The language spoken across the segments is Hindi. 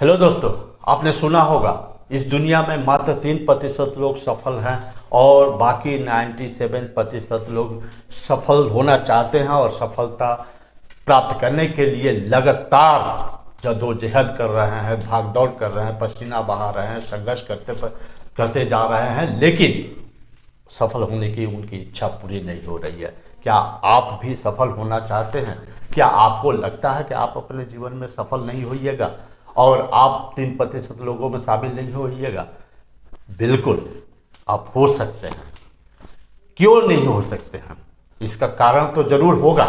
हेलो दोस्तों, आपने सुना होगा इस दुनिया में मात्र 3% लोग सफल हैं और बाकी 97% लोग सफल होना चाहते हैं और सफलता प्राप्त करने के लिए लगातार जद्दोजहद कर रहे हैं, भाग दौड़ कर रहे हैं, पसीना बहा रहे हैं, संघर्ष करते जा रहे हैं, लेकिन सफल होने की उनकी इच्छा पूरी नहीं हो रही है। क्या आप भी सफल होना चाहते हैं? क्या आपको लगता है कि आप अपने जीवन में सफल नहीं होइएगा और आप 3% लोगों में शामिल नहीं होइएगा? बिल्कुल आप हो सकते हैं। क्यों नहीं हो सकते हैं? इसका कारण तो जरूर होगा।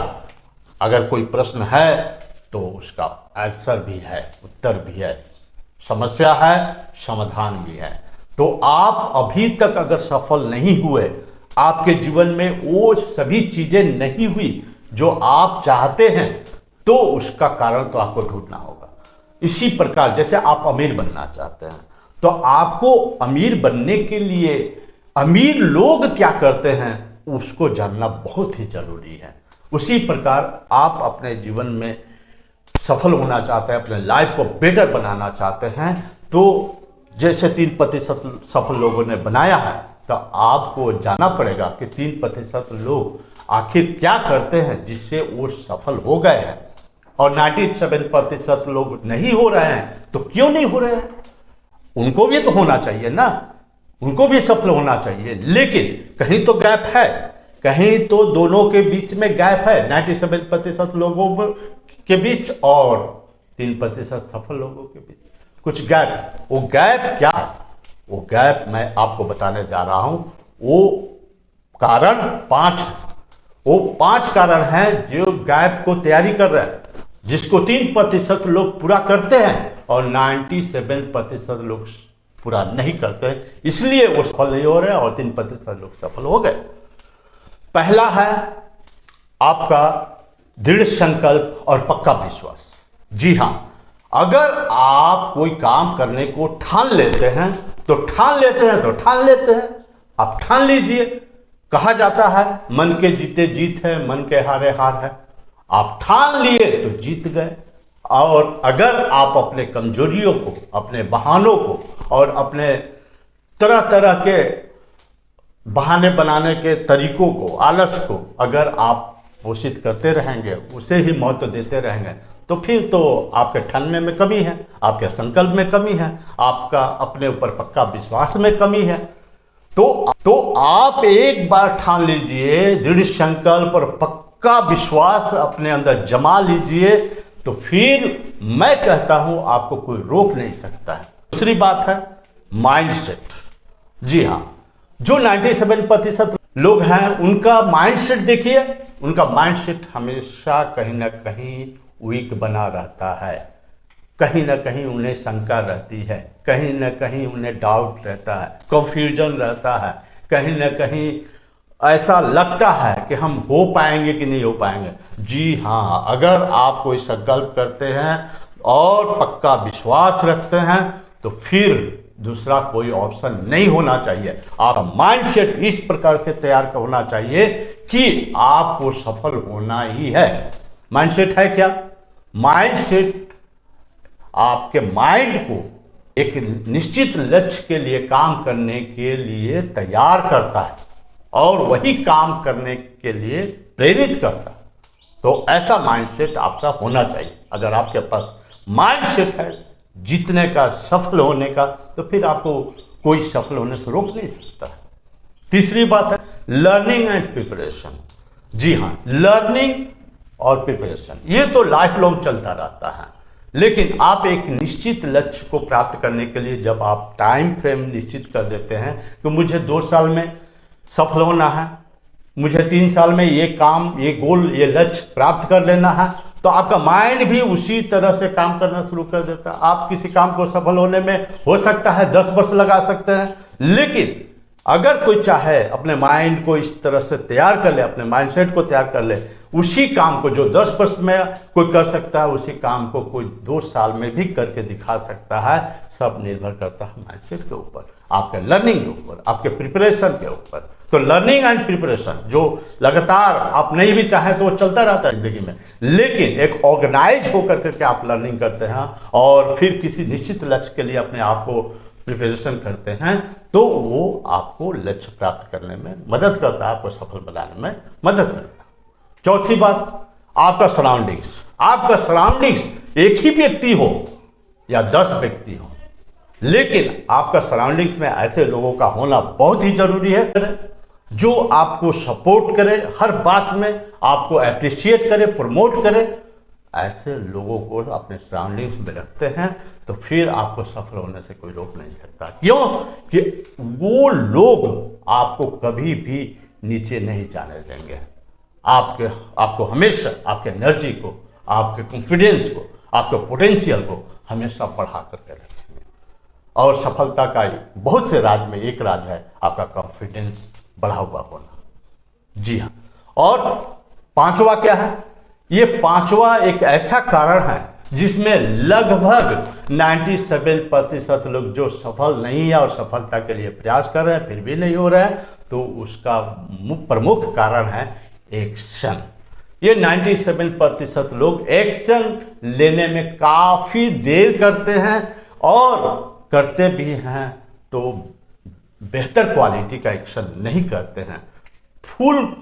अगर कोई प्रश्न है तो उसका आंसर भी है, उत्तर भी है, समस्या है, समाधान भी है। तो आप अभी तक अगर सफल नहीं हुए, आपके जीवन में वो सभी चीजें नहीं हुई जो आप चाहते हैं, तो उसका कारण तो आपको ढूंढना होगा। इसी प्रकार जैसे आप अमीर बनना चाहते हैं, तो आपको अमीर बनने के लिए अमीर लोग क्या करते हैं उसको जानना बहुत ही जरूरी है। उसी प्रकार आप अपने जीवन में सफल होना चाहते हैं, अपने लाइफ को बेटर बनाना चाहते हैं, तो जैसे 3% सफल लोगों ने बनाया है, तो आपको जानना पड़ेगा कि 3% लोग आखिर क्या करते हैं जिससे वो सफल हो गए हैं, और 97% लोग नहीं हो रहे हैं। तो क्यों नहीं हो रहे हैं? उनको भी तो होना चाहिए ना, उनको भी सफल होना चाहिए, लेकिन कहीं तो गैप है, कहीं तो दोनों के बीच में गैप है। 97% लोगों के बीच और 3% सफल लोगों के बीच कुछ गैप है। वो गैप क्या है? वो गैप मैं आपको बताने जा रहा हूं। वो कारण 5 है। वो 5 कारण हैं जो गैप को तैयारी कर रहे हैं, जिसको 3% लोग पूरा करते हैं और 97% लोग पूरा नहीं करते हैं, इसलिए वो सफल नहीं हो रहे और 3% लोग सफल हो गए। पहला है आपका दृढ़ संकल्प और पक्का विश्वास। जी हां, अगर आप कोई काम करने को ठान लेते हैं तो ठान लेते हैं। आप ठान लीजिए। कहा जाता है मन के जीते जीत है, मन के हारे हार है। आप ठान लिए तो जीत गए। और अगर आप अपने कमजोरियों को, अपने बहानों को और अपने तरह तरह के बहाने बनाने के तरीकों को, आलस को अगर आप पोषित करते रहेंगे, उसे ही महत्व देते रहेंगे, तो फिर तो आपके ठानने में कमी है, आपके संकल्प में कमी है, आपका अपने ऊपर पक्का विश्वास में कमी है। तो आप एक बार ठान लीजिए, दृढ़ संकल्प और पक्का विश्वास अपने अंदर जमा लीजिए, तो फिर मैं कहता हूं आपको कोई रोक नहीं सकता है। दूसरी बात है माइंडसेट। जी हां, जो 97% लोग हैं उनका माइंडसेट देखिए। उनका माइंडसेट हमेशा कहीं ना कहीं वीक बना रहता है, कहीं ना कहीं उन्हें शंका रहती है, कहीं ना कहीं उन्हें डाउट रहता है, कंफ्यूजन रहता है, कहीं ना कहीं ऐसा लगता है कि हम हो पाएंगे कि नहीं हो पाएंगे। जी हाँ, अगर आप कोई संकल्प करते हैं और पक्का विश्वास रखते हैं तो फिर दूसरा कोई ऑप्शन नहीं होना चाहिए। आपका माइंडसेट इस प्रकार के तैयार होना चाहिए कि आपको सफल होना ही है। माइंडसेट है क्या? माइंडसेट आपके माइंड को एक निश्चित लक्ष्य के लिए काम करने के लिए तैयार करता है और वही काम करने के लिए प्रेरित करता है। तो ऐसा माइंडसेट आपका होना चाहिए। अगर आपके पास माइंडसेट है जीतने का, सफल होने का, तो फिर आपको कोई सफल होने से रोक नहीं सकता है। तीसरी बात है लर्निंग एंड प्रिपरेशन। जी हाँ, लर्निंग और प्रिपरेशन ये तो लाइफ लॉन्ग चलता रहता है, लेकिन आप एक निश्चित लक्ष्य को प्राप्त करने के लिए जब आप टाइम फ्रेम निश्चित कर देते हैं कि मुझे 2 साल में सफल होना है, मुझे 3 साल में ये काम, ये गोल, ये लक्ष्य प्राप्त कर लेना है, तो आपका माइंड भी उसी तरह से काम करना शुरू कर देता है। आप किसी काम को सफल होने में हो सकता है 10 वर्ष लगा सकते हैं, लेकिन अगर कोई चाहे अपने माइंड को इस तरह से तैयार कर ले, अपने माइंडसेट को तैयार कर ले, उसी काम को जो 10 वर्ष में कोई कर सकता है, उसी काम को कोई 2 साल में भी करके दिखा सकता है। सब निर्भर करता है माइंडसेट के ऊपर, आपके लर्निंग के ऊपर, आपके प्रिपरेशन के ऊपर। तो लर्निंग एंड प्रिपरेशन जो लगातार आप नहीं भी चाहें तो वो चलता रहता है जिंदगी में, लेकिन एक ऑर्गेनाइज होकर करके आप लर्निंग करते हैं और फिर किसी निश्चित लक्ष्य के लिए अपने आप को प्रिपरेशन करते हैं, तो वो आपको लक्ष्य प्राप्त करने में मदद करता है, आपको सफल बनाने में मदद करता है। चौथी बात, आपका सराउंडिंग्स। आपका सराउंडिंग्स एक ही व्यक्ति हो या 10 व्यक्ति हो, लेकिन आपका सराउंडिंग्स में ऐसे लोगों का होना बहुत ही जरूरी है जो आपको सपोर्ट करे, हर बात में आपको अप्रिशिएट करे, प्रमोट करे। ऐसे लोगों को अपने सराउंडिंग्स में रखते हैं तो फिर आपको सफल होने से कोई रोक नहीं सकता। क्यों? कि वो लोग आपको कभी भी नीचे नहीं जाने देंगे। आपको हमेशा आपके एनर्जी को, आपके कॉन्फिडेंस को, आपके पोटेंशियल को हमेशा बढ़ा करके रखेंगे। और सफलता का बहुत से राज में एक राज है आपका कॉन्फिडेंस बढ़ा हुआ होना। जी हाँ। और पांचवा क्या है? ये पांचवा एक ऐसा कारण है जिसमें लगभग 97% लोग जो सफल नहीं है और सफलता के लिए प्रयास कर रहे हैं फिर भी नहीं हो रहे हैं, तो उसका प्रमुख कारण है एक्शन। ये 97% लोग एक्शन लेने में काफी देर करते हैं और करते भी हैं तो बेहतर क्वालिटी का एक्शन नहीं करते हैं, फुल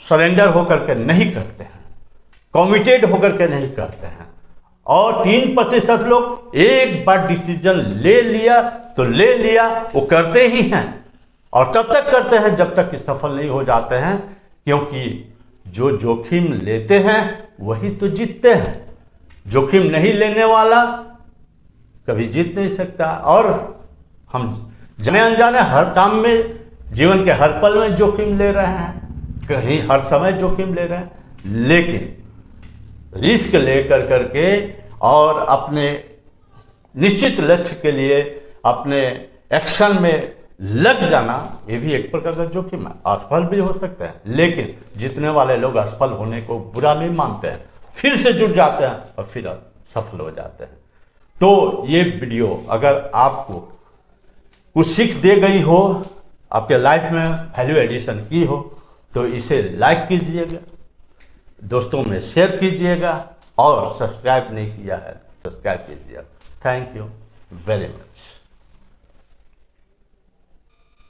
सरेंडर होकर के नहीं करते हैं, कमिटेड होकर के नहीं करते हैं। और 3% लोग एक बार डिसीजन ले लिया तो ले लिया, वो करते ही हैं और तब तक करते हैं जब तक कि सफल नहीं हो जाते हैं, क्योंकि जो जोखिम लेते हैं वही तो जीतते हैं। जोखिम नहीं लेने वाला कभी जीत नहीं सकता। और हम जाने अनजाने हर काम में, जीवन के हर पल में जोखिम ले रहे हैं, कहीं हर समय जोखिम ले रहे हैं, लेकिन रिस्क लेकर करके और अपने निश्चित लक्ष्य के लिए अपने एक्शन में लग जाना, ये भी एक प्रकार का जोखिम है। असफल भी हो सकते हैं, लेकिन जीतने वाले लोग असफल होने को बुरा नहीं मानते हैं, फिर से जुट जाते हैं और फिर सफल हो जाते हैं। तो ये वीडियो अगर आपको कुछ सीख दे गई हो, आपके लाइफ में वैल्यू एडिशन की हो, तो इसे लाइक कीजिएगा, दोस्तों में शेयर कीजिएगा और सब्सक्राइब नहीं किया है सब्सक्राइब कीजिएगा। Thank you very much.